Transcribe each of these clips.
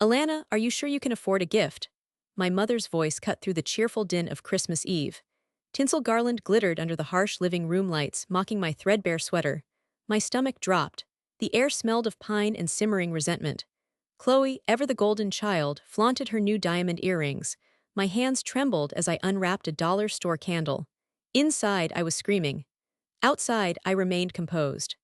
Alana, are you sure you can afford a gift? My mother's voice cut through the cheerful din of Christmas Eve. Tinsel garland glittered under the harsh living room lights, mocking my threadbare sweater. My stomach dropped. The air smelled of pine and simmering resentment. Chloe, ever the golden child, flaunted her new diamond earrings. My hands trembled as I unwrapped a dollar store candle. Inside, I was screaming. Outside, I remained composed.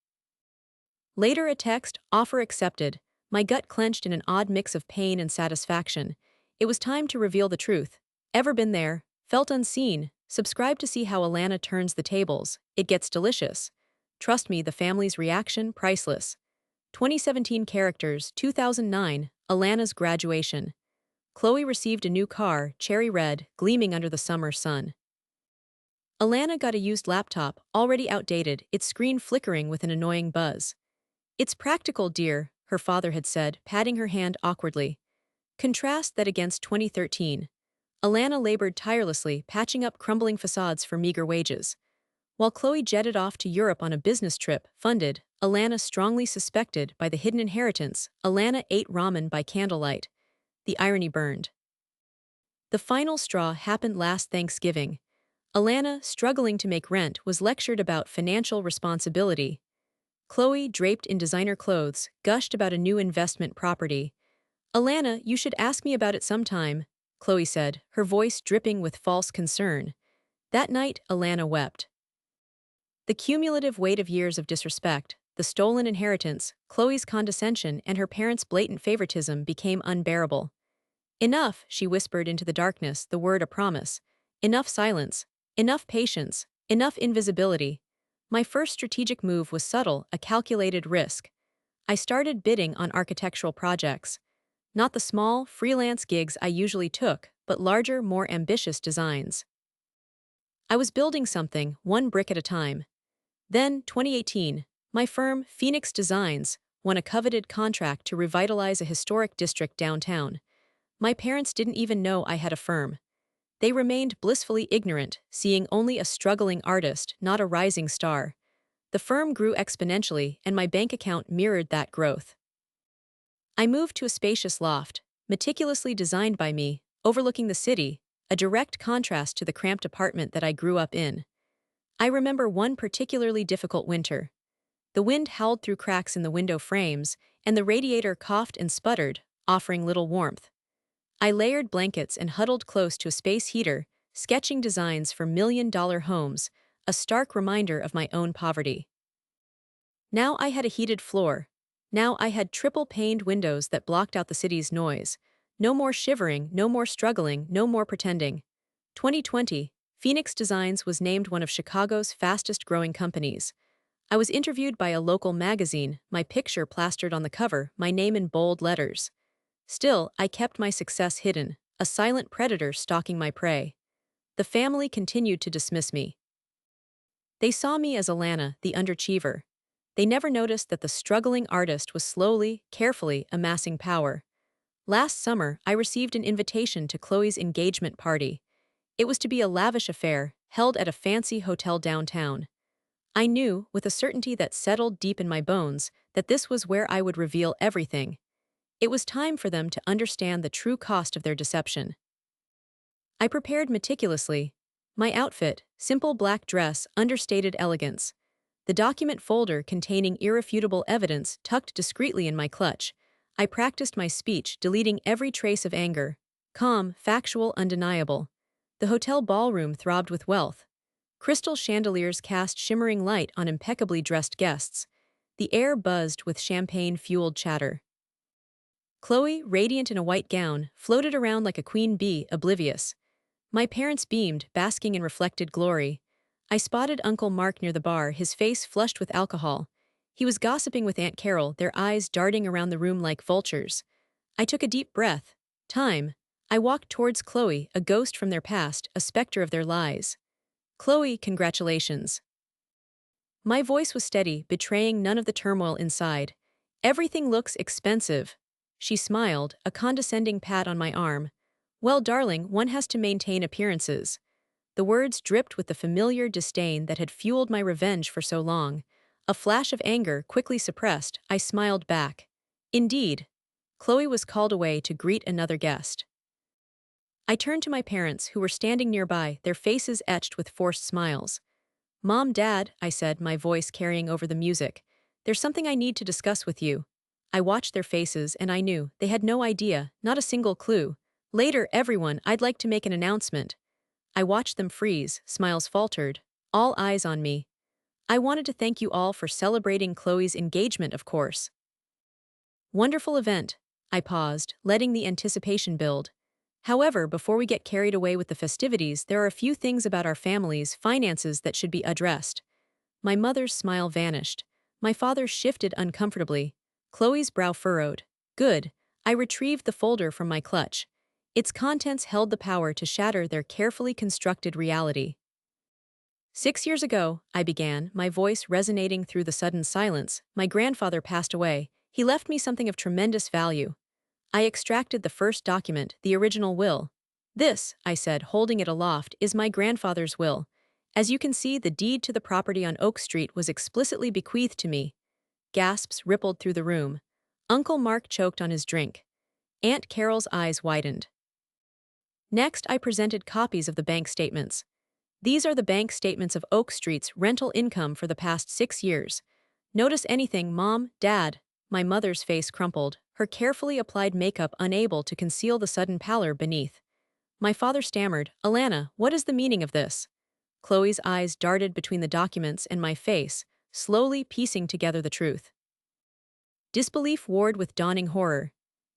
Later, a text, offer accepted. My gut clenched in an odd mix of pain and satisfaction. It was time to reveal the truth. Ever been there? Felt unseen? Subscribe to see how Alana turns the tables. It gets delicious. Trust me, the family's reaction, priceless. 2017 characters, 2009, Alana's graduation. Chloe received a new car, cherry red, gleaming under the summer sun. Alana got a used laptop, already outdated, its screen flickering with an annoying buzz. It's practical, dear, her father had said, patting her hand awkwardly. Contrast that against 2013. Alana labored tirelessly, patching up crumbling facades for meager wages. While Chloe jetted off to Europe on a business trip, funded, Alana strongly suspected by the hidden inheritance, Alana ate ramen by candlelight. The irony burned. The final straw happened last Thanksgiving. Alana, struggling to make rent, was lectured about financial responsibility. Chloe, draped in designer clothes, gushed about a new investment property. Alana, you should ask me about it sometime, Chloe said, her voice dripping with false concern. That night, Alana wept. The cumulative weight of years of disrespect, the stolen inheritance, Chloe's condescension, and her parents' blatant favoritism became unbearable. Enough, she whispered into the darkness, the word a promise. Enough silence. Enough patience. Enough invisibility. My first strategic move was subtle, a calculated risk. I started bidding on architectural projects. Not the small, freelance gigs I usually took, but larger, more ambitious designs. I was building something, one brick at a time. Then, 2018, my firm, Phoenix Designs, won a coveted contract to revitalize a historic district downtown. My parents didn't even know I had a firm. They remained blissfully ignorant, seeing only a struggling artist, not a rising star. The firm grew exponentially, and my bank account mirrored that growth. I moved to a spacious loft, meticulously designed by me, overlooking the city, a direct contrast to the cramped apartment that I grew up in. I remember one particularly difficult winter. The wind howled through cracks in the window frames, and the radiator coughed and sputtered, offering little warmth. I layered blankets and huddled close to a space heater, sketching designs for million-dollar homes, a stark reminder of my own poverty. Now I had a heated floor. Now I had triple-paned windows that blocked out the city's noise. No more shivering, no more struggling, no more pretending. 2020, Phoenix Designs was named one of Chicago's fastest-growing companies. I was interviewed by a local magazine, my picture plastered on the cover, my name in bold letters. Still, I kept my success hidden, a silent predator stalking my prey. The family continued to dismiss me. They saw me as Alana, the underachiever. They never noticed that the struggling artist was slowly, carefully amassing power. Last summer, I received an invitation to Chloe's engagement party. It was to be a lavish affair, held at a fancy hotel downtown. I knew, with a certainty that settled deep in my bones, that this was where I would reveal everything. It was time for them to understand the true cost of their deception. I prepared meticulously. My outfit, simple black dress, understated elegance. The document folder containing irrefutable evidence tucked discreetly in my clutch. I practiced my speech, deleting every trace of anger. Calm, factual, undeniable. The hotel ballroom throbbed with wealth. Crystal chandeliers cast shimmering light on impeccably dressed guests. The air buzzed with champagne-fueled chatter. Chloe, radiant in a white gown, floated around like a queen bee, oblivious. My parents beamed, basking in reflected glory. I spotted Uncle Mark near the bar, his face flushed with alcohol. He was gossiping with Aunt Carol, their eyes darting around the room like vultures. I took a deep breath. Time. I walked towards Chloe, a ghost from their past, a specter of their lies. Chloe, congratulations. My voice was steady, betraying none of the turmoil inside. Everything looks expensive. She smiled, a condescending pat on my arm. Well, darling, one has to maintain appearances. The words dripped with the familiar disdain that had fueled my revenge for so long. A flash of anger quickly suppressed, I smiled back. Indeed. Chloe was called away to greet another guest. I turned to my parents, who were standing nearby, their faces etched with forced smiles. "Mom, Dad," I said, my voice carrying over the music. "There's something I need to discuss with you." I watched their faces and I knew they had no idea, not a single clue. "Later, everyone, I'd like to make an announcement." I watched them freeze, smiles faltered, all eyes on me. "I wanted to thank you all for celebrating Chloe's engagement, of course." "Wonderful event." I paused, letting the anticipation build. "However, before we get carried away with the festivities, there are a few things about our family's finances that should be addressed." My mother's smile vanished. My father shifted uncomfortably. Chloe's brow furrowed. "Good." I retrieved the folder from my clutch. Its contents held the power to shatter their carefully constructed reality. "6 years ago," I began, my voice resonating through the sudden silence, "my grandfather passed away. He left me something of tremendous value." I extracted the first document, the original will. "This," I said, holding it aloft, "is my grandfather's will. As you can see, the deed to the property on Oak Street was explicitly bequeathed to me." Gasps rippled through the room. Uncle Mark choked on his drink. Aunt Carol's eyes widened. Next, I presented copies of the bank statements. "These are the bank statements of Oak Street's rental income for the past 6 years. Notice anything, Mom, Dad?" My mother's face crumpled, her carefully applied makeup unable to conceal the sudden pallor beneath. My father stammered, "Alana, what is the meaning of this?" Chloe's eyes darted between the documents and my face, slowly piecing together the truth. Disbelief warred with dawning horror.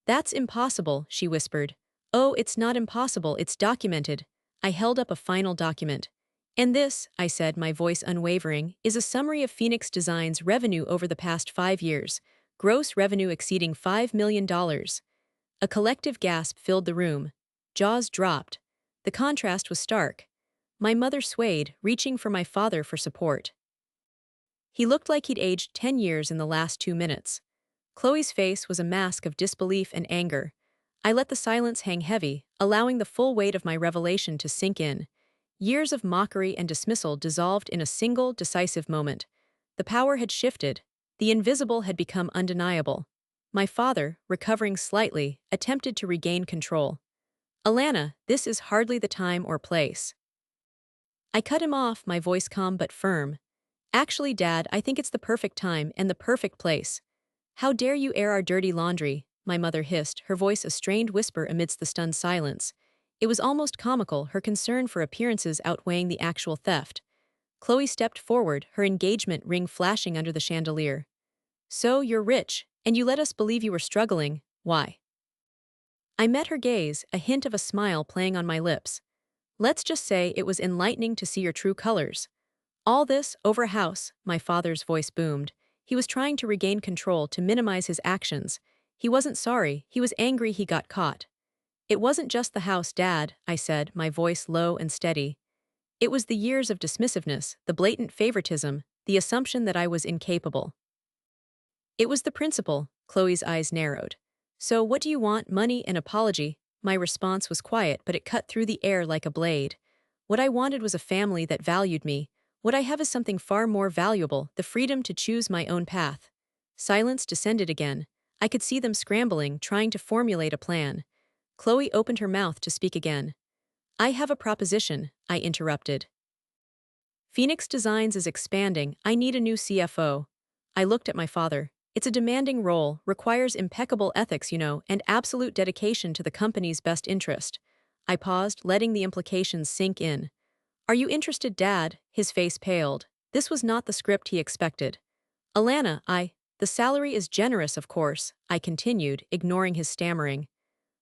"That's impossible," she whispered. "Oh, it's not impossible, it's documented." I held up a final document. "And this," I said, my voice unwavering, "is a summary of Phoenix Design's revenue over the past 5 years, gross revenue exceeding $5 million. A collective gasp filled the room. Jaws dropped. The contrast was stark. My mother swayed, reaching for my father for support. He looked like he'd aged 10 years in the last 2 minutes. Chloe's face was a mask of disbelief and anger. I let the silence hang heavy, allowing the full weight of my revelation to sink in. Years of mockery and dismissal dissolved in a single, decisive moment. The power had shifted. The invisible had become undeniable. My father, recovering slightly, attempted to regain control. "Alana, this is hardly the time or place." I cut him off, my voice calm but firm. "Actually, Dad, I think it's the perfect time and the perfect place." "How dare you air our dirty laundry?" my mother hissed, her voice a strained whisper amidst the stunned silence. It was almost comical, her concern for appearances outweighing the actual theft. Chloe stepped forward, her engagement ring flashing under the chandelier. "So, you're rich, and you let us believe you were struggling. Why?" I met her gaze, a hint of a smile playing on my lips. "Let's just say it was enlightening to see your true colors." "All this, over a house," my father's voice boomed. He was trying to regain control, to minimize his actions. He wasn't sorry, he was angry he got caught. "It wasn't just the house, Dad," I said, my voice low and steady. "It was the years of dismissiveness, the blatant favoritism, the assumption that I was incapable." "It was the principle," Chloe's eyes narrowed. "So what do you want, money, an apology?" My response was quiet, but it cut through the air like a blade. "What I wanted was a family that valued me. What I have is something far more valuable, the freedom to choose my own path." Silence descended again. I could see them scrambling, trying to formulate a plan. Chloe opened her mouth to speak again. "I have a proposition," I interrupted. "Phoenix Designs is expanding. I need a new CFO." I looked at my father. "It's a demanding role, requires impeccable ethics, and absolute dedication to the company's best interest." I paused, letting the implications sink in. "Are you interested, Dad?" His face paled. This was not the script he expected. "Alana, the salary is generous, of course," I continued, ignoring his stammering.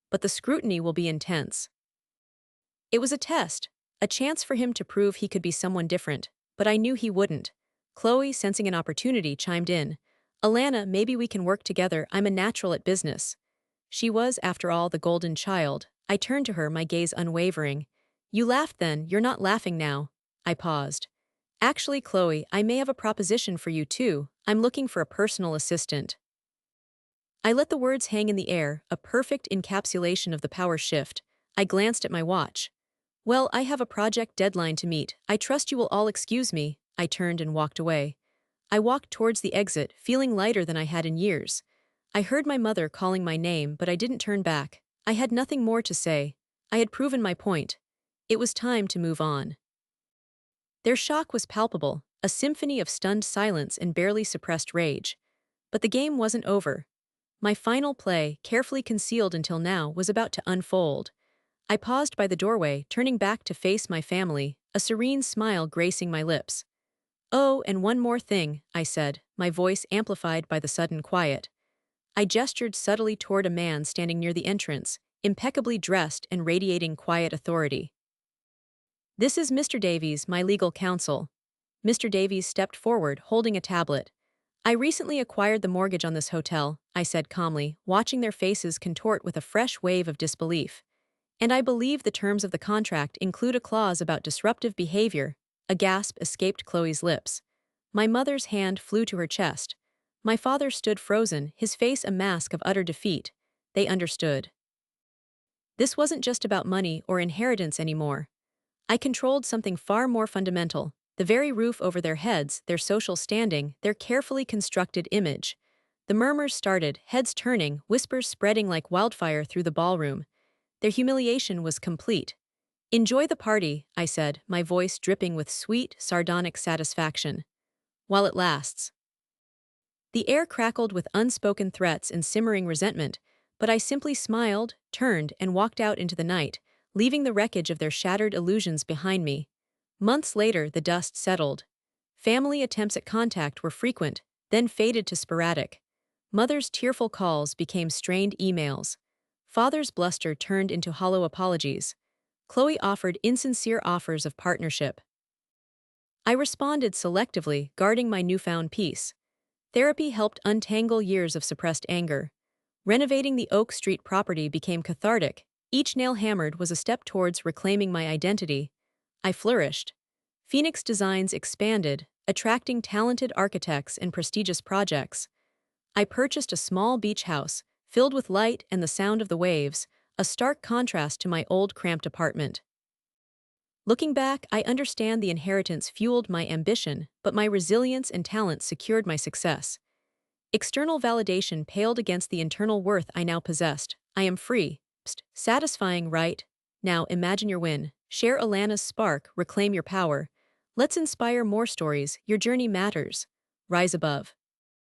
"But the scrutiny will be intense." It was a test, a chance for him to prove he could be someone different, but I knew he wouldn't. Chloe, sensing an opportunity, chimed in. "Alana, maybe we can work together. I'm a natural at business." She was, after all, the golden child. I turned to her, my gaze unwavering. "You laughed then, you're not laughing now." I paused. "Actually, Chloe, I may have a proposition for you too. I'm looking for a personal assistant." I let the words hang in the air, a perfect encapsulation of the power shift. I glanced at my watch. "Well, I have a project deadline to meet. I trust you will all excuse me." I turned and walked away. I walked towards the exit, feeling lighter than I had in years. I heard my mother calling my name, but I didn't turn back. I had nothing more to say. I had proven my point. It was time to move on. Their shock was palpable, a symphony of stunned silence and barely suppressed rage. But the game wasn't over. My final play, carefully concealed until now, was about to unfold. I paused by the doorway, turning back to face my family, a serene smile gracing my lips. "Oh, and one more thing," I said, my voice amplified by the sudden quiet. I gestured subtly toward a man standing near the entrance, impeccably dressed and radiating quiet authority. "This is Mr. Davies, my legal counsel." Mr. Davies stepped forward, holding a tablet. "I recently acquired the mortgage on this hotel," I said calmly, watching their faces contort with a fresh wave of disbelief. "And I believe the terms of the contract include a clause about disruptive behavior." A gasp escaped Chloe's lips. My mother's hand flew to her chest. My father stood frozen, his face a mask of utter defeat. They understood. This wasn't just about money or inheritance anymore. I controlled something far more fundamental, the very roof over their heads, their social standing, their carefully constructed image. The murmurs started, heads turning, whispers spreading like wildfire through the ballroom. Their humiliation was complete. "Enjoy the party," I said, my voice dripping with sweet, sardonic satisfaction. "While it lasts." The air crackled with unspoken threats and simmering resentment, but I simply smiled, turned, and walked out into the night, leaving the wreckage of their shattered illusions behind me. Months later, the dust settled. Family attempts at contact were frequent, then faded to sporadic. Mother's tearful calls became strained emails. Father's bluster turned into hollow apologies. Chloe offered insincere offers of partnership. I responded selectively, guarding my newfound peace. Therapy helped untangle years of suppressed anger. Renovating the Oak Street property became cathartic. Each nail hammered was a step towards reclaiming my identity. I flourished. Phoenix Designs expanded, attracting talented architects and prestigious projects. I purchased a small beach house, filled with light and the sound of the waves, a stark contrast to my old cramped apartment. Looking back, I understand the inheritance fueled my ambition, but my resilience and talent secured my success. External validation paled against the internal worth I now possessed. I am free. Psst, satisfying, right? Now imagine your win. Share Alana's spark, reclaim your power. Let's inspire more stories. Your journey matters. Rise above.